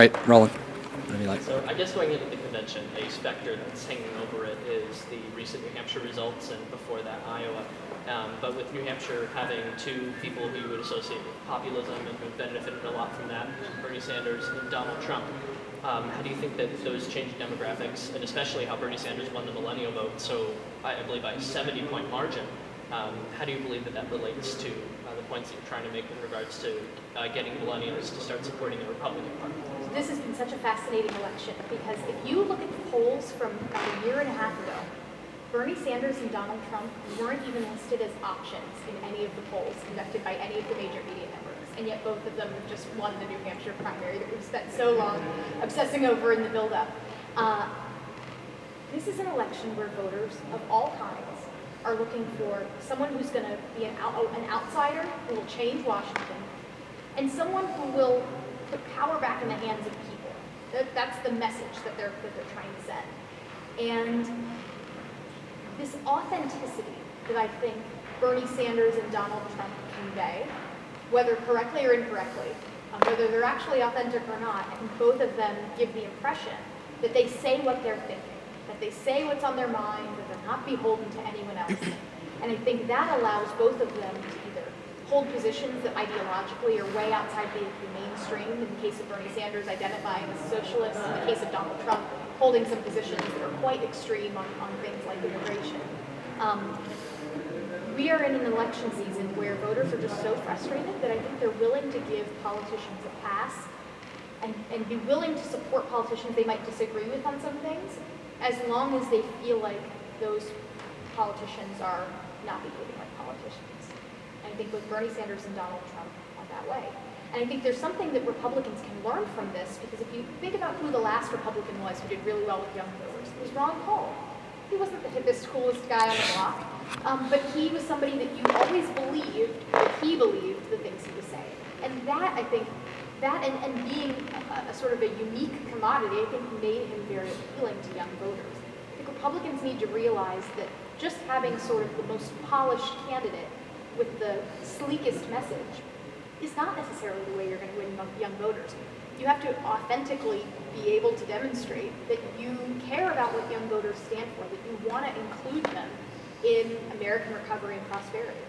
Right, Roland. Whatever you like. So I guess going into the convention, a specter that's hanging over it is the recent New Hampshire results, and before that, Iowa. But with New Hampshire having two people who you would associate with populism and who've benefited a lot from that, Bernie Sanders and Donald Trump, how do you think that those changed demographics, and especially how Bernie Sanders won the millennial vote, so I believe by a 70-point margin, how do you believe that that relates to the points that you're trying to make in regards to getting millennials to start supporting the Republican Party? This has been such a fascinating election because if you look at the polls from about a year and a half ago, Bernie Sanders and Donald Trump weren't even listed as options in any of the polls conducted by any of the major media networks, and yet both of them have just won the New Hampshire primary that we've spent so long obsessing over in the build-up. This is an election where voters of all kinds are looking for someone who's going to be an outsider who will change Washington, and someone who will put power back in the hands of people. That's the message that they're trying to send. And this authenticity that I think Bernie Sanders and Donald Trump convey, whether correctly or incorrectly, whether they're actually authentic or not, I think both of them give the impression that they say what they're thinking, that they say what's on their mind, that they're not beholden to anyone else. And I think that allows both of them to either hold positions that ideologically are way outside the mainstream, in the case of Bernie Sanders identifying as a socialist, in the case of Donald Trump holding some positions that are quite extreme on things like immigration. We are in an election season where voters are just so frustrated that I think they're willing to give politicians a pass and be willing to support politicians they might disagree with on some things, as long as they feel like those politicians are not behaving like politicians. And I think with Bernie Sanders and Donald Trump are that way. And I think there's something that Republicans can learn from this, because if you think about who the last Republican was who did really well with young voters, it was Ron Paul. He wasn't the hippest, coolest guy on the block, but he was somebody that you always believed that he believed the things he was saying. And that, I think, that and being a sort of a unique commodity, I think made him very appealing to young voters. I think Republicans need to realize that just having sort of the most polished candidate with the sleekest message is not necessarily the way you're going to win young voters. You have to authentically be able to demonstrate that you care about what young voters stand for, that you want to include them in American recovery and prosperity.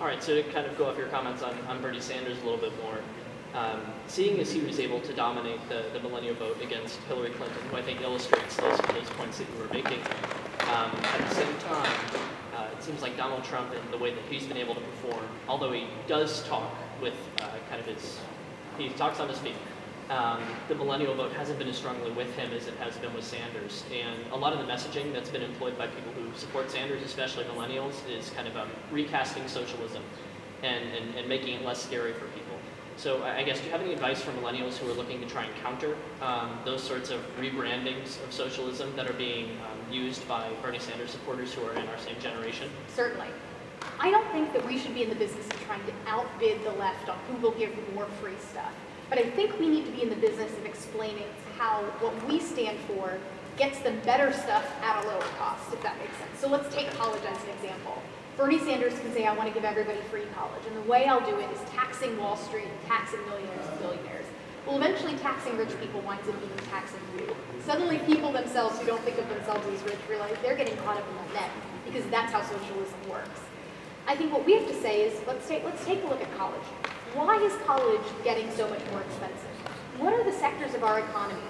All right, so to kind of go off your comments on Bernie Sanders a little bit more, seeing as he was able to dominate the millennial vote against Hillary Clinton, who I think illustrates those points that you were making, at the same time, it seems like Donald Trump and the way that he's been able to perform, although he does talk with he talks on his feet, the millennial vote hasn't been as strongly with him as it has been with Sanders. And a lot of the messaging that's been employed by people who support Sanders, especially millennials, is kind of recasting socialism and making it less scary for people. So I guess, do you have any advice for millennials who are looking to try and counter those sorts of rebrandings of socialism that are being used by Bernie Sanders supporters who are in our same generation? Certainly. I don't think that we should be in the business of trying to outbid the left on who will give more free stuff. But I think we need to be in the business of explaining how what we stand for gets them better stuff at a lower cost, if that makes sense. So let's take college as an example. Bernie Sanders can say, I want to give everybody free college, and the way I'll do it is taxing Wall Street, taxing millionaires and billionaires. Well, eventually taxing rich people winds up being taxing you. Suddenly people themselves who don't think of themselves as rich realize they're getting caught up in that net, because that's how socialism works. I think what we have to say is, let's take a look at college. Why is college getting so much more expensive? What are the sectors of our economy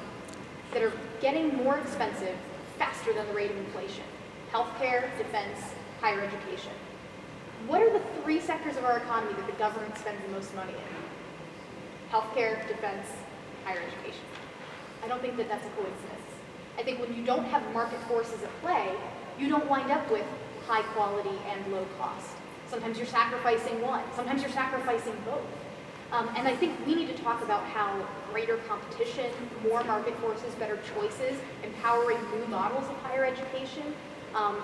that are getting more expensive faster than the rate of inflation? Healthcare, defense, higher education. What are the three sectors of our economy that the government spends the most money in? Healthcare, defense, higher education. I don't think that that's a coincidence. I think when you don't have market forces at play, you don't wind up with high quality and low cost. Sometimes you're sacrificing one, sometimes you're sacrificing both. And I think we need to talk about how greater competition, more market forces, better choices, empowering new models of higher education,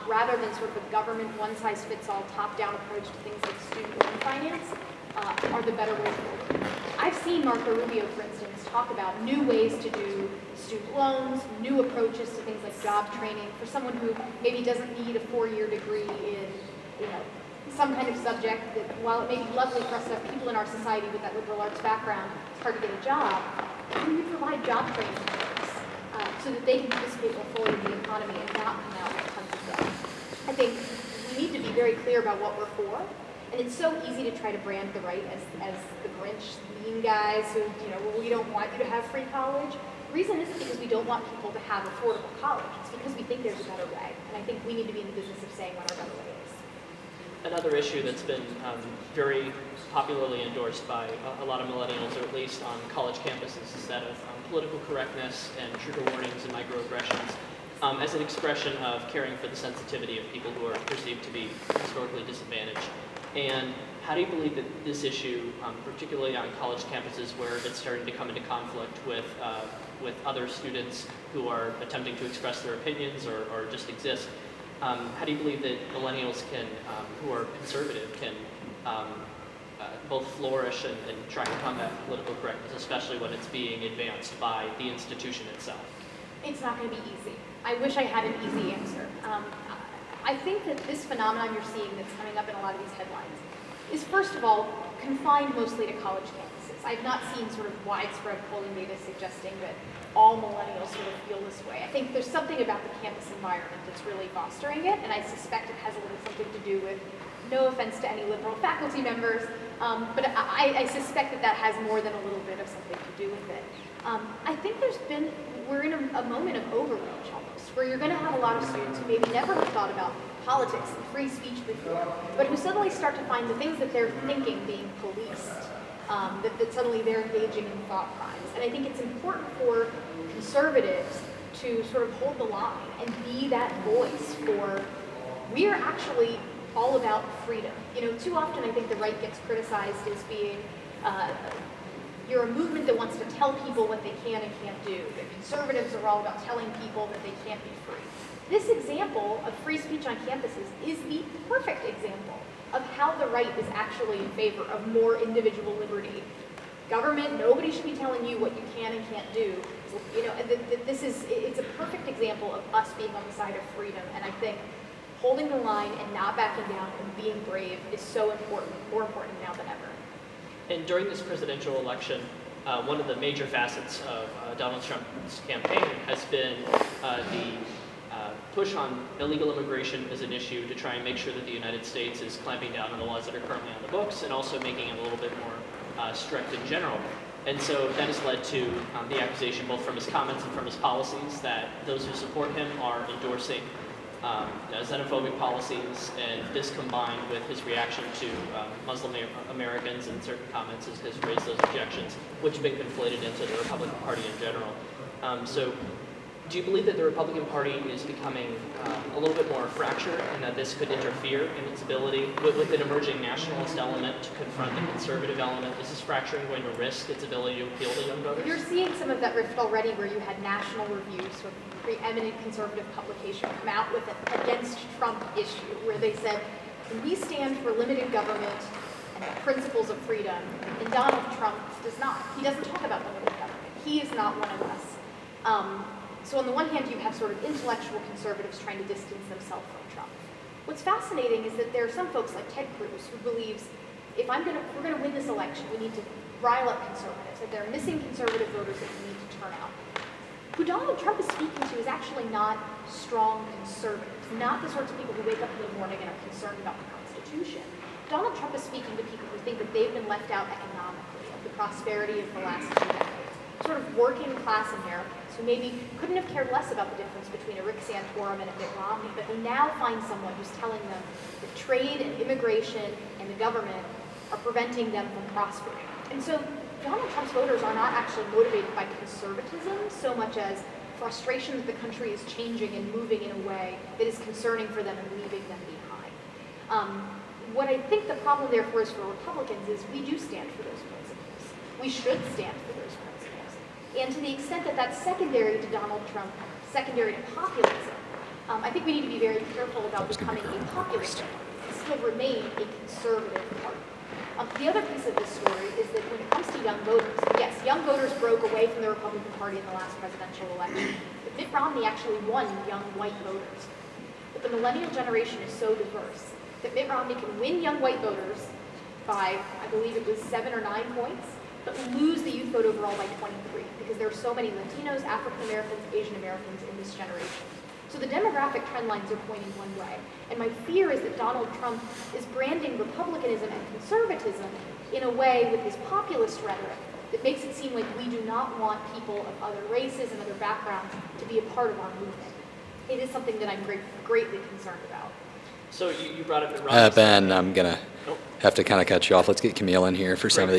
rather than sort of a government one-size-fits-all top-down approach to things like student loan finance, are the better way forward. I've seen Marco Rubio, for instance, talk about new ways to do student loans, new approaches to things like job training for someone who maybe doesn't need a 4-year degree in some kind of subject that, while it may be lovely for us to have people in our society with that liberal arts background, it's hard to get a job, we provide job training for folks, so that they can participate more fully in the economy and not come out with tons of debt. I think we need to be very clear about what we're for, and it's so easy to try to brand the right as the Grinch, mean guys who, well, we don't want you to have free college. The reason isn't because we don't want people to have affordable college. It's because we think there's a better way, and I think we need to be in the business of saying what our better way is. Another issue that's been very popularly endorsed by a lot of millennials, or at least on college campuses, is that of political correctness and trigger warnings and microaggressions as an expression of caring for the sensitivity of people who are perceived to be historically disadvantaged. And how do you believe that this issue, particularly on college campuses where it's starting to come into conflict with other students who are attempting to express their opinions or just exist, how do you believe that millennials can, who are conservative, can both flourish and try to combat political correctness, especially when it's being advanced by the institution itself? It's not going to be easy. I wish I had an easy answer. I think that this phenomenon you're seeing that's coming up in a lot of these headlines is, first of all, confined mostly to college campuses. I've not seen sort of widespread polling data suggesting that all millennials sort of feel this way. I think there's something about the campus environment that's really fostering it, and I suspect it has a little something to do with, no offense to any liberal faculty members, but I suspect that has more than a little bit of something to do with it. I think we're in a moment of overreach almost, where you're going to have a lot of students who maybe never have thought about politics and free speech before, but who suddenly start to find the things that they're thinking being policed, that suddenly they're engaging in thought crimes. And I think it's important for conservatives to sort of hold the line and be that voice for, we are actually all about freedom. Too often I think the right gets criticized as being, you're a movement that wants to tell people what they can and can't do. The conservatives are all about telling people that they can't be free. This example of free speech on campuses is the perfect example of how the right is actually in favor of more individual liberty. Government, nobody should be telling you what you can and can't do. It's a perfect example of us being on the side of freedom, and I think holding the line and not backing down and being brave is so important, more important now than ever. And during this presidential election, one of the major facets of Donald Trump's campaign has been the push on illegal immigration as an issue to try and make sure that the United States is clamping down on the laws that are currently on the books and also making it a little bit more strict in general. And so that has led to the accusation, both from his comments and from his policies, that those who support him are endorsing xenophobic policies, and this combined with his reaction to Muslim Americans and certain comments has raised those objections, which have been conflated into the Republican Party in general. So do you believe that the Republican Party is becoming a little bit more fractured and that this could interfere in its ability with an emerging nationalist element to confront the conservative element? Is this fracturing going to risk its ability to appeal to young voters? You're seeing some of that rift already, where you had National Review, sort of preeminent conservative publication, come out with an against Trump issue, where they said, we stand for limited government and the principles of freedom, and Donald Trump does not. He doesn't talk about limited government. He is not one of us. So on the one hand, you have sort of intellectual conservatives trying to distance themselves from Trump. What's fascinating is that there are some folks like Ted Cruz who believes, if we're going to win this election, we need to rile up conservatives, that there are missing conservative voters that we need to turn out. Who Donald Trump is speaking to is actually not strong conservatives, not the sorts of people who wake up in the morning and are concerned about the Constitution. Donald Trump is speaking to people who think that they've been left out economically of the prosperity of the last 2 decades. Sort of working class Americans who maybe couldn't have cared less about the difference between a Rick Santorum and a Mitt Romney, but who now find someone who's telling them that trade and immigration and the government are preventing them from prospering. And so Donald Trump's voters are not actually motivated by conservatism so much as frustration that the country is changing and moving in a way that is concerning for them and leaving them behind. What I think the problem therefore is for Republicans is we do stand for those principles. We should stand for those principles. And to the extent that that's secondary to Donald Trump, secondary to populism, I think we need to be very careful about becoming a populist party and still remain a conservative party. The other piece of this story is that when it comes to young voters, yes, young voters broke away from the Republican Party in the last presidential election, but Mitt Romney actually won young white voters. But the millennial generation is so diverse that Mitt Romney can win young white voters by, I believe it was 7 or 9 points, but lose the youth vote overall by 23, because there are so many Latinos, African Americans, Asian Americans in this generation. So the demographic trend lines are pointing one way. And my fear is that Donald Trump is branding republicanism and conservatism in a way with his populist rhetoric that makes it seem like we do not want people of other races and other backgrounds to be a part of our movement. It is something that I'm greatly concerned about. So you brought up the Ben, I'm going to have to kind of cut you off. Let's get Camille in here for some of these.